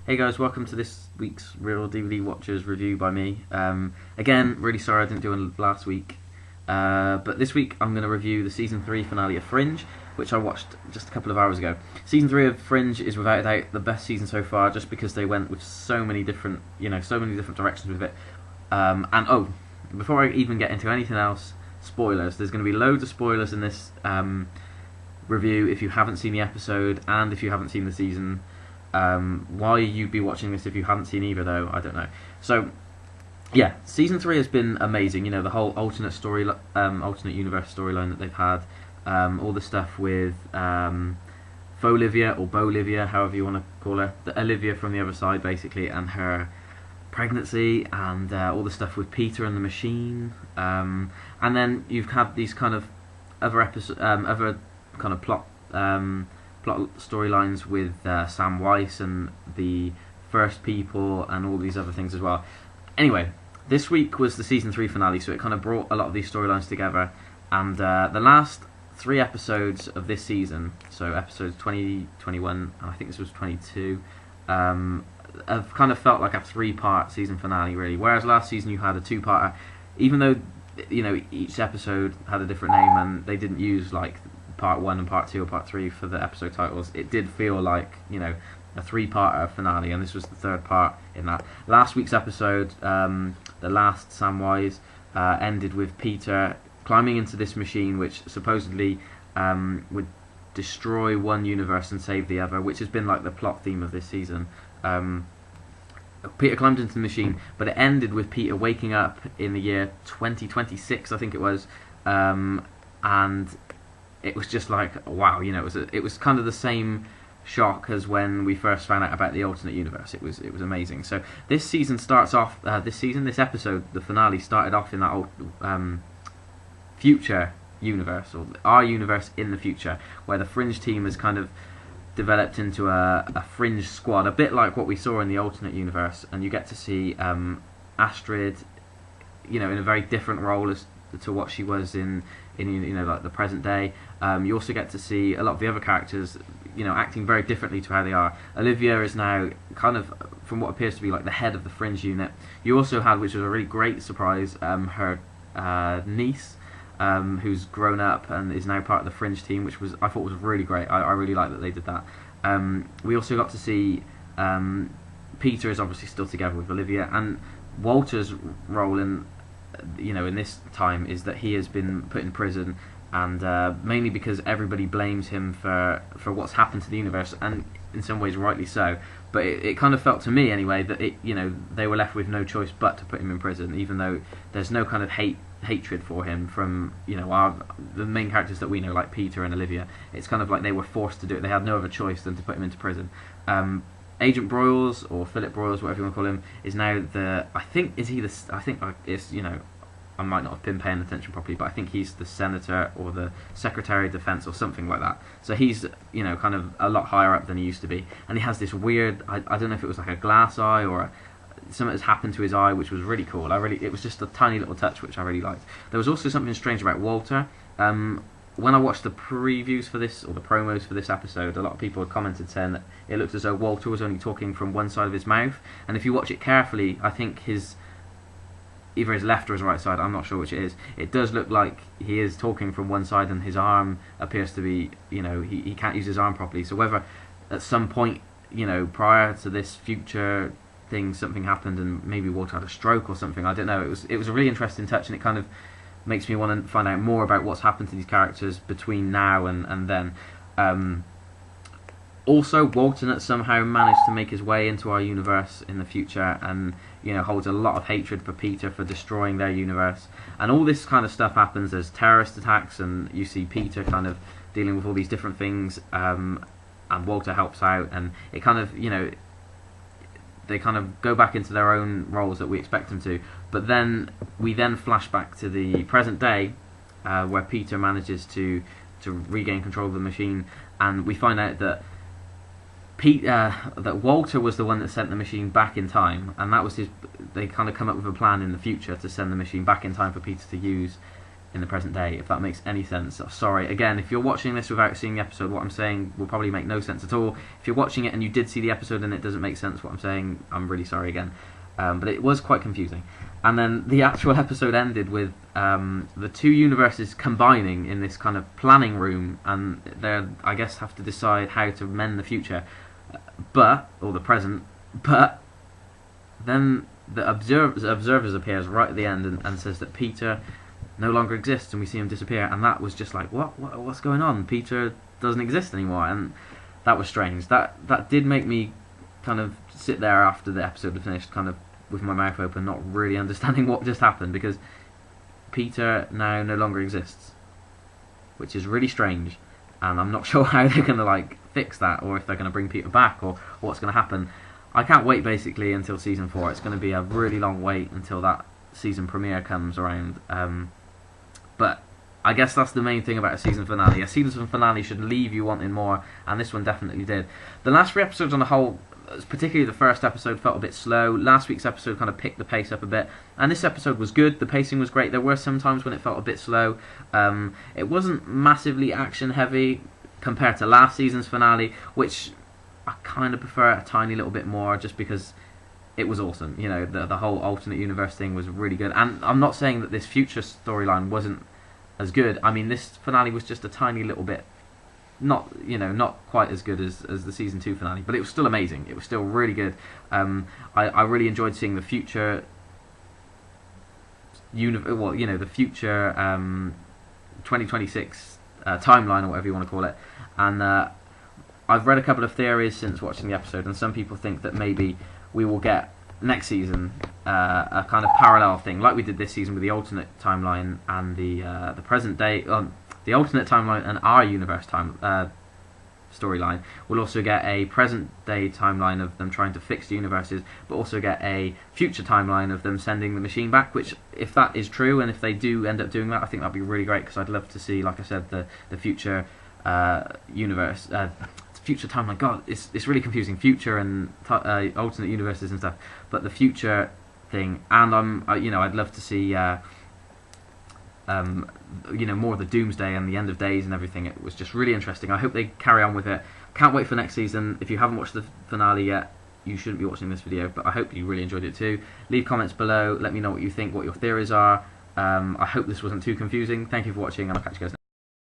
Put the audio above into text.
Hey guys, welcome to this week's Real DVD Watchers review by me. Again, really sorry I didn't do one last week, but this week I'm going to review the Season 3 finale of Fringe, which I watched just a couple of hours ago. Season 3 of Fringe is without a doubt the best season so far, just because they went with so many different directions with it. Before I even get into anything else, spoilers. There's going to be loads of spoilers in this review if you haven't seen the episode and if you haven't seen the season. Why you'd be watching this if you haven't seen either, though, I don't know. So, yeah, Season 3 has been amazing. You know, the whole alternate universe storyline that they've had, all the stuff with Faux-Livia, or Beau-Livia, however you want to call her, the Olivia from the other side, basically, and her pregnancy, and all the stuff with Peter and the machine, and then you've had these kind of other plot storylines with Sam Weiss and the First People and all these other things as well. Anyway, this week was the Season 3 finale, so it kind of brought a lot of these storylines together, and the last 3 episodes of this season, so episodes 20, 21, and I think this was 22, have kind of felt like a 3-part season finale, really, whereas last season you had a 2-parter, even though, you know, each episode had a different name and they didn't use, like, Part 1 and Part 2 or Part 3 for the episode titles. It did feel like, you know, a 3-parter finale, and this was the 3rd part in that. Last week's episode, the last Samwise, ended with Peter climbing into this machine which supposedly would destroy one universe and save the other, which has been like the plot theme of this season. Peter climbed into the machine, but it ended with Peter waking up in the year 2026, I think it was, and it was just like, wow, you know, it was kind of the same shock as when we first found out about the alternate universe. It was amazing. So this season starts off, this episode, the finale, started off in that old future universe, or our universe in the future, where the Fringe team has kind of developed into a Fringe squad, a bit like what we saw in the alternate universe, and you get to see Astrid, you know, in a very different role as to what she was in you know, like the present day. You also get to see a lot of the other characters, you know, acting very differently to how they are. Olivia is now kind of, from what appears to be like the head of the Fringe unit. You also had, which was a really great surprise, her niece, who's grown up and is now part of the Fringe team, which I thought was really great. I really like that they did that. We also got to see Peter is obviously still together with Olivia, and Walter's role in, you know, in this time is that he has been put in prison, and mainly because everybody blames him for what's happened to the universe, and in some ways rightly so. But it kind of felt to me anyway that you know, they were left with no choice but to put him in prison, even though there's no kind of hatred for him from, you know, the main characters that we know, like Peter and Olivia. It's kind of like they were forced to do it. They had no other choice than to put him into prison. Agent Broyles, or Philip Broyles, whatever you want to call him, is now it's, you know, I might not have been paying attention properly, but I think he's the Senator or the Secretary of Defense or something like that. So he's, you know, kind of a lot higher up than he used to be. And he has this weird, I don't know if it was like a glass eye or something that's happened to his eye, which was really cool. It was just a tiny little touch which I really liked. There was also something strange about Walter. When I watched the previews for this, or the promos for this episode, a lot of people had commented saying that it looked as though Walter was only talking from one side of his mouth. And if you watch it carefully, I think either his left or his right side, I'm not sure which it is, it does look like he is talking from one side, and his arm appears to be, you know, he can't use his arm properly. So whether at some point, you know, prior to this future thing, something happened and maybe Walter had a stroke or something, I don't know. It was a really interesting touch, and it kind of makes me want to find out more about what's happened to these characters between now and then. Also, Walter somehow managed to make his way into our universe in the future, and, you know, holds a lot of hatred for Peter for destroying their universe. And all this kind of stuff happens. There's terrorist attacks, and you see Peter kind of dealing with all these different things, and Walter helps out, and it kind of, you know, they kind of go back into their own roles that we expect them to. But then we flash back to the present day, where Peter manages to regain control of the machine, and we find out that that Walter was the one that sent the machine back in time, and that was they kind of come up with a plan in the future to send the machine back in time for Peter to use in the present day, if that makes any sense. Sorry, again, if you're watching this without seeing the episode, what I'm saying will probably make no sense at all. If you're watching it and you did see the episode and it doesn't make sense what I'm saying, I'm really sorry again. But it was quite confusing. And then the actual episode ended with the two universes combining in this kind of planning room, and they, I guess, have to decide how to mend the future, or the present. But then the observers appears right at the end and says that Peter no longer exists, and we see him disappear. And that was just like, what's going on? Peter doesn't exist anymore, and that was strange. That did make me kind of sit there after the episode had finished, kind of with my mouth open, not really understanding what just happened, because Peter now no longer exists, which is really strange, and I'm not sure how they're going to like fix that, or if they're going to bring Peter back, or what's going to happen. I can't wait basically until season 4. It's going to be a really long wait until that season premiere comes around, but I guess that's the main thing about a season finale. A season finale should leave you wanting more, and this one definitely did. The last 3 episodes on the whole, particularly the first episode, felt a bit slow. Last week's episode kind of picked the pace up a bit, and this episode was good. The pacing was great. There were some times when it felt a bit slow. It wasn't massively action heavy compared to last season's finale, which I kind of prefer a tiny little bit more, just because it was awesome. You know, the whole alternate universe thing was really good, and I'm not saying that this future storyline wasn't as good. I mean, this finale was just a tiny little bit not quite as good as the season 2 finale, but it was still amazing. It was still really good. I really enjoyed seeing the future the future 2026 timeline, or whatever you want to call it. And I've read a couple of theories since watching the episode, and some people think that maybe we will get next season a kind of parallel thing, like we did this season with the alternate timeline and the present day. The alternate timeline and our universe storyline. We'll also get a present day timeline of them trying to fix the universes, but also get a future timeline of them sending the machine back, which, if that is true, and if they do end up doing that, I think that'd be really great, because I'd love to see, like I said, the future universe, future timeline. God, it's really confusing, future and alternate universes and stuff, but the future thing. And I'd love to see more of the Doomsday and the End of Days and everything. It was just really interesting. I hope they carry on with it. Can't wait for next season. If you haven't watched the finale yet, you shouldn't be watching this video, but I hope you really enjoyed it too. Leave comments below, let me know what you think, what your theories are. I hope this wasn't too confusing. Thank you for watching, and I'll catch you guys next time.